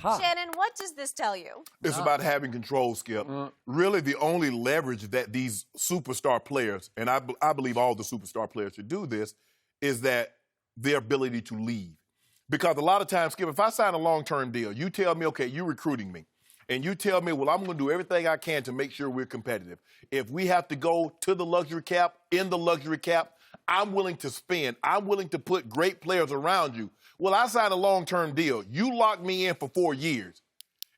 Shannon, what does this tell you? It's about having control, Skip. Really, the only leverage that these superstar players, and I believe all the superstar players should do this, is that their ability to leave. Because a lot of times, Skip, if I sign a long-term deal, you tell me, okay, you're recruiting me. And you tell me, well, I'm going to do everything I can to make sure we're competitive. If we have to go to the luxury cap, in the luxury cap, I'm willing to spend. I'm willing to put great players around you. Well, I signed a long-term deal. You locked me in for 4 years.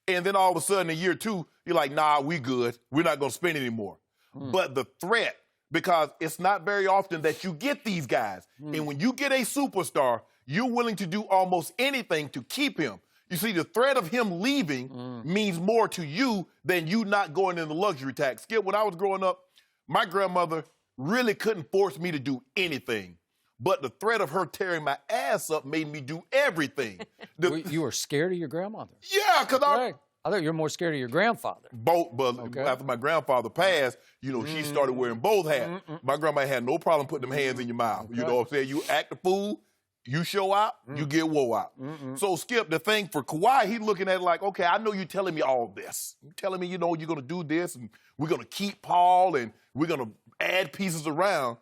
And then all of a sudden in year 2, you're like, nah, we good. We're not going to spend anymore. But the threat, because it's not very often that you get these guys. And when you get a superstar, you're willing to do almost anything to keep him. You see, the threat of him leaving means more to you than you not going in the luxury tax. Skip, when I was growing up, my grandmother really couldn't force me to do anything. But the threat of her tearing my ass up made me do everything. You were scared of your grandmother? Yeah, because I thought you were more scared of your grandfather. Both, but after my grandfather passed, you know, she started wearing both hats. My grandma had no problem putting them hands in your mouth. You know what I'm saying? You act a fool, you show out, you get woe out. So, Skip, the thing for Kawhi, he's looking at it like, okay, I know you're telling me all this. You're telling me, you know, you're going to do this, and we're going to keep Paul, and we're going to add pieces around.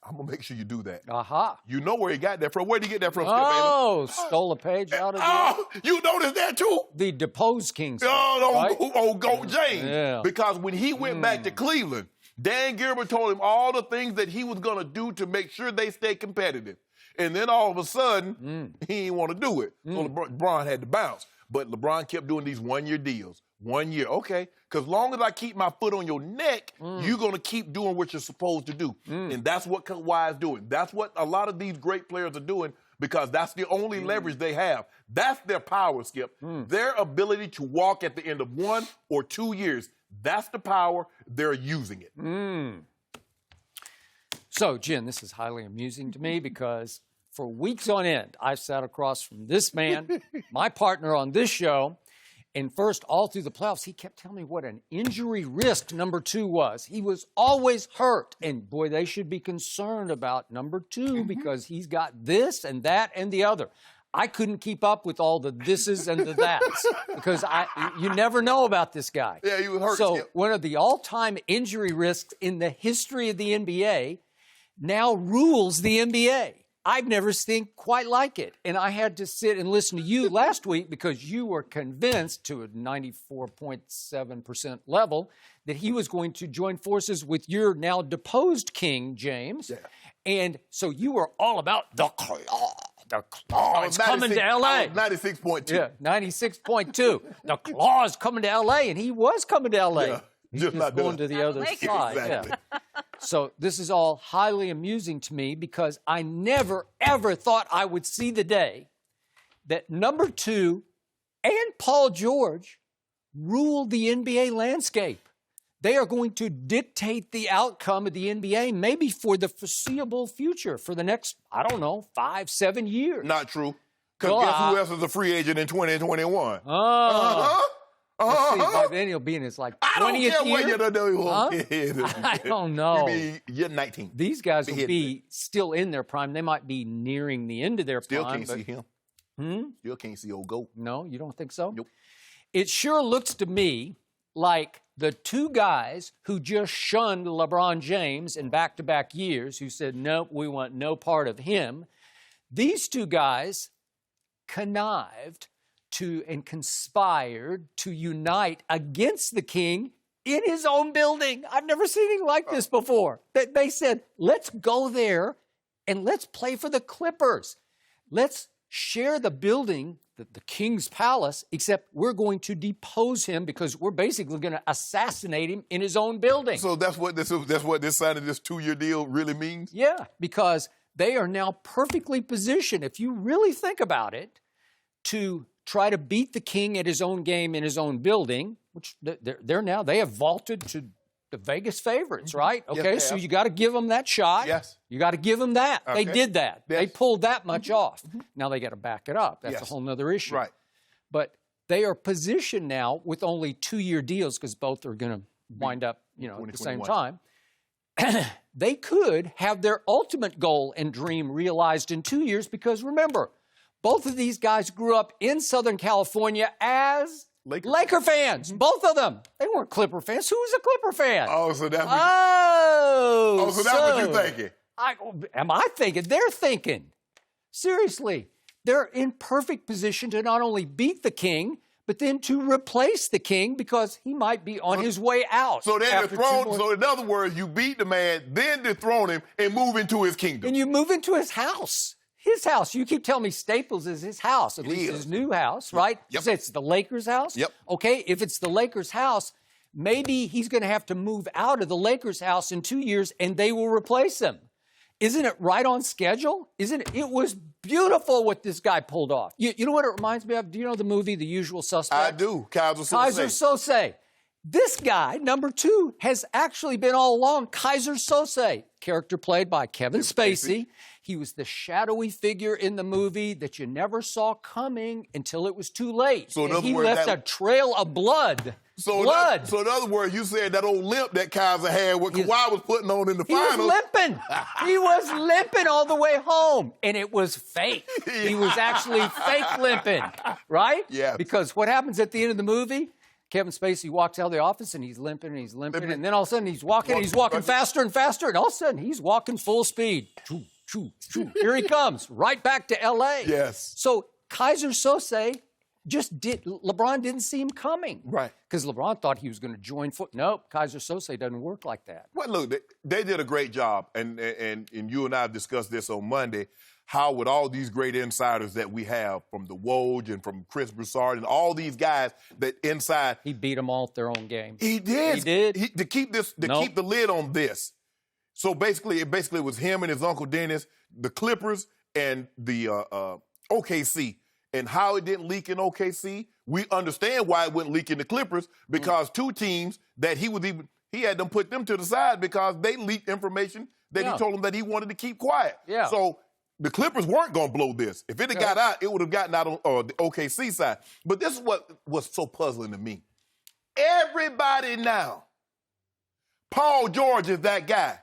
I'm going to make sure you do that. You know where he got that from. Where did he get that from, Skip? Oh, stole a page out of you noticed that, too? The deposed king. Goat James. Yeah. Because when he went back to Cleveland, Dan Gilbert told him all the things that he was going to do to make sure they stay competitive. And then all of a sudden, he didn't want to do it. So LeBron had to bounce. But LeBron kept doing these one-year deals. 1 year, okay. Because long as I keep my foot on your neck, you're going to keep doing what you're supposed to do. And that's what Kawhi is doing. That's what a lot of these great players are doing because that's the only leverage they have. That's their power, Skip. Their ability to walk at the end of 1 or 2 years. That's the power. They're using it. So, Jen, this is highly amusing to me because for weeks on end, I sat across from this man, my partner on this show, and first, all through the playoffs, he kept telling me what an injury risk number 2 was. He was always hurt. And, boy, they should be concerned about number 2 because he's got this and that and the other. I couldn't keep up with all the thises and the that's because you never know about this guy. Yeah, he was hurt. So one of the all-time injury risks in the history of the NBA now rules the NBA. I've never seen quite like it. And I had to sit and listen to you last week because you were convinced to a 94.7% level that he was going to join forces with your now deposed king, James. Yeah. And so you were all about the claw. The claw is coming to L.A. 96.2. Yeah, 96.2. The claw is coming to L.A., and he was coming to L.A. Yeah. He's just going to the other side. Exactly. Yeah. So this is all highly amusing to me because I never, ever thought I would see the day that number 2 and Paul George rule the NBA landscape. They are going to dictate the outcome of the NBA maybe for the foreseeable future, for the next, 5, 7 years. Not true. Because guess who else is a free agent in 2021? See, by then he'll be in his 20th year. I don't know. You're 19. These guys will be still in their prime. They might be nearing the end of their Still prime. Still can't see him. Still can't see old GOAT. No, you don't think so? Nope. It sure looks to me like the 2 guys who just shunned LeBron James in back-to-back years, who said, nope, we want no part of him. These 2 guys connived and conspired to unite against the king in his own building. I've never seen anything like this before. They said, let's go there and let's play for the Clippers. Let's share the building, the king's palace, except we're going to depose him because we're basically going to assassinate him in his own building. So that's what this signing this 2-year deal really means? Yeah, because they are now perfectly positioned, if you really think about it, to try to beat the king at his own game in his own building, which they have vaulted to the Vegas favorites, right? Okay, so you got to give them that shot. Yes. You got to give them that. Okay. They did that. Yes. They pulled that much off. Now they got to back it up. That's a whole other issue. Right. But they are positioned now with only 2-year deals because both are going to wind up, at the same time. They could have their ultimate goal and dream realized in 2 years because, remember, Both of these guys grew up in Southern California as Laker fans. Both of them. They weren't Clipper fans. Who was a Clipper fan? Oh, so that's what, so that's what you're thinking. Am I thinking? They're thinking. Seriously. They're in perfect position to not only beat the king, but then to replace the king because he might be on his way out. So then so in other words, you beat the man, then dethrone him and move into his kingdom. And you move into his house. His house. You keep telling me Staples is his house, at least his new house, right? Yep. You say it's the Lakers' house? Yep. Okay, if it's the Lakers' house, maybe he's going to have to move out of the Lakers' house in 2 years and they will replace him. Isn't it right on schedule? Isn't it? It was beautiful what this guy pulled off. You know what it reminds me of? Do you know the movie The Usual Suspect? I do. Kaiser Sose. This guy, number 2, has actually been all along Kaiser Sose, character played by Kevin Spacey. He was the shadowy figure in the movie that you never saw coming until it was too late. So and he left a trail of blood. So in other words, you said that old limp that Kaiser had, what Kawhi was putting on in the finals. He was limping. He was limping all the way home, and it was fake. He was actually fake limping, right? Yeah. Because what happens at the end of the movie? Kevin Spacey walks out of the office, and he's limping, and then all of a sudden he's walking faster and faster, and all of a sudden he's walking full speed. Choo, choo, choo. Here he comes, right back to L.A. Yes. So Kaiser Sose LeBron didn't see him coming. Right. Because LeBron thought he was going to join foot. Nope, Kaiser Sose doesn't work like that. Well, look, they did a great job, and you and I have discussed this on Monday, how with all these great insiders that we have, from the Woj and from Chris Broussard and all these guys that inside. He beat them all at their own game. He did. He did. To keep the lid on this. So basically, it was him and his Uncle Dennis, the Clippers, and the OKC. And how it didn't leak in OKC, we understand why it wouldn't leak in the Clippers, because two teams that he had them put them to the side because they leaked information that he told them that he wanted to keep quiet. Yeah. So the Clippers weren't going to blow this. If it had got out, it would have gotten out on the OKC side. But this is what was so puzzling to me. Everybody now, Paul George is that guy.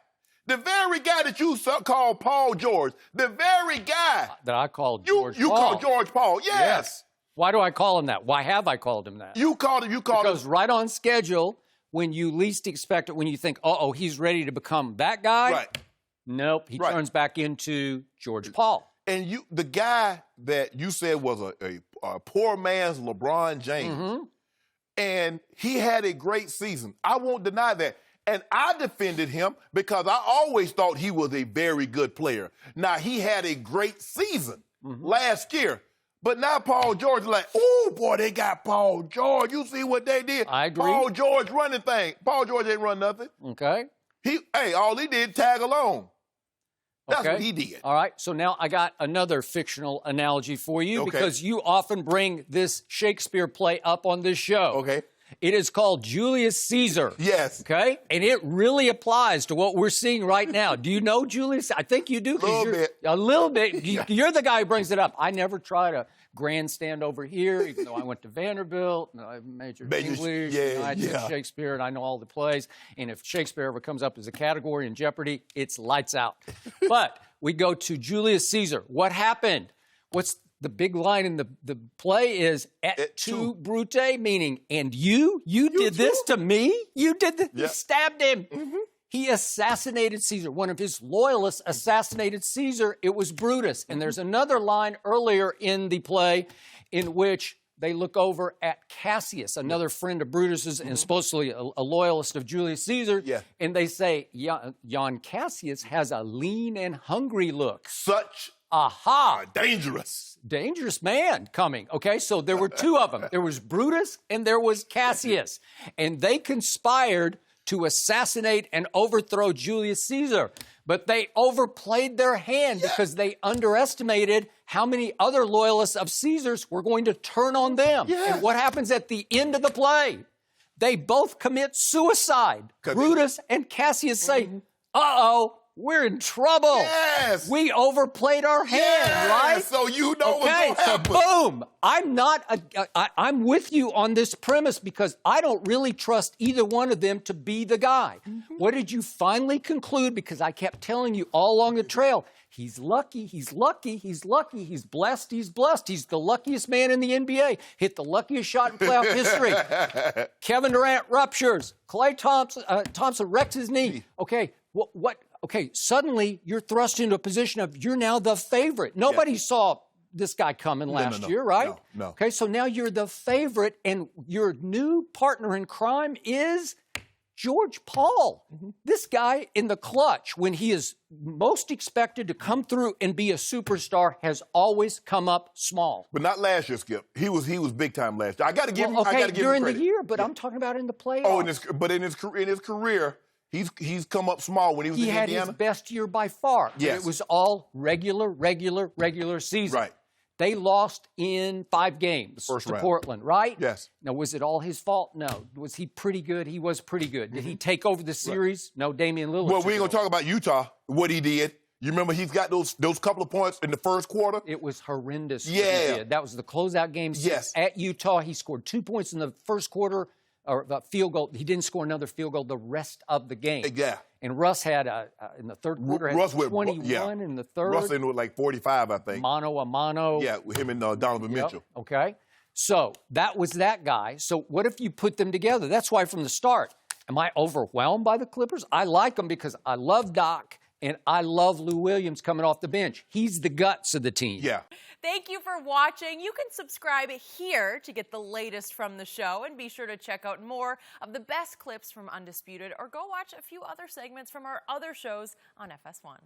The very guy that you call Paul George, the very guy that I called George Paul. You call George Paul, yes. Why do I call him that? Why have I called him that? You called him. Because right on schedule, when you least expect it, when you think, he's ready to become that guy. Right. Nope, he turns back into George Paul. And the guy that you said was a poor man's LeBron James, and he had a great season. I won't deny that. And I defended him because I always thought he was a very good player. Now, he had a great season last year. But now Paul George is like, oh, boy, they got Paul George. You see what they did? I agree. Paul George running thing. Paul George ain't run nothing. Okay. All he did, tag along. That's what he did. All right. So now I got another fictional analogy for you because you often bring this Shakespeare play up on this show. Okay. It is called Julius Caesar. Yes. Okay? And it really applies to what we're seeing right now. Do you know Julius? I think you do. A little bit. You're the guy who brings it up. I never try to grandstand over here, even though I went to Vanderbilt, and I majored in English, and I did Shakespeare, and I know all the plays. And if Shakespeare ever comes up as a category in Jeopardy, it's lights out. But we go to Julius Caesar. What happened? What's the big line in the play is et tu, Brute, meaning, and you did this to me? You did this? You stabbed him. He assassinated Caesar. One of his loyalists assassinated Caesar. It was Brutus. And there's another line earlier in the play in which they look over at Cassius, another friend of Brutus's and supposedly a loyalist of Julius Caesar. Yeah. And they say, Yon Cassius has a lean and hungry look. Such dangerous man coming. Okay, so there were two of them. There was Brutus and there was Cassius. And they conspired to assassinate and overthrow Julius Caesar. But they overplayed their hand because they underestimated how many other loyalists of Caesar's were going to turn on them. And what happens at the end of the play? They both commit suicide. Brutus and Cassius say, we're in trouble. Yes. We overplayed our hand, right? So you know what's going to happen. So boom. I'm with you on this premise because I don't really trust either one of them to be the guy. What did you finally conclude? Because I kept telling you all along the trail, He's lucky, he's lucky, he's lucky, he's blessed, he's blessed. He's the luckiest man in the NBA. Hit the luckiest shot in playoff history. Kevin Durant ruptures. Klay Thompson wrecks his knee. Okay, what? Okay, suddenly you're thrust into a position of you're now the favorite. Nobody saw this guy coming last year, right? No. Okay, so now you're the favorite, and your new partner in crime is George Paul. This guy in the clutch, when he is most expected to come through and be a superstar, has always come up small. But not last year, Skip. He was big time last year. I got to give him. Okay, I got to give during him credit. the year, but I'm talking about in the playoffs. Oh, in his career, he's come up small when he was in Indiana. He had his best year by far. Yes. It was all regular season. Right. They lost in 5 games to round. Portland, right? Yes. Now, was it all his fault? No. Was he pretty good? He was pretty good. Did he take over the series? No, Damian Lillard. Well, we ain't going to talk about Utah, what he did. You remember he's got those couple of points in the first quarter? It was horrendous. Yeah. What he did. That was the closeout game. Yes. At Utah, he scored 2 points in the first quarter, or a field goal. He didn't score another field goal the rest of the game. Yeah. And Russ had, in the third quarter, Russ had with 21 in the third. Russ in with like 45, I think. Mano a mano. Yeah, with him and Donovan Mitchell. Okay. So that was that guy. So what if you put them together? That's why from the start, am I overwhelmed by the Clippers? I like them because I love Doc and I love Lou Williams coming off the bench. He's the guts of the team. Yeah. Thank you for watching. You can subscribe here to get the latest from the show, and be sure to check out more of the best clips from Undisputed, or go watch a few other segments from our other shows on FS1.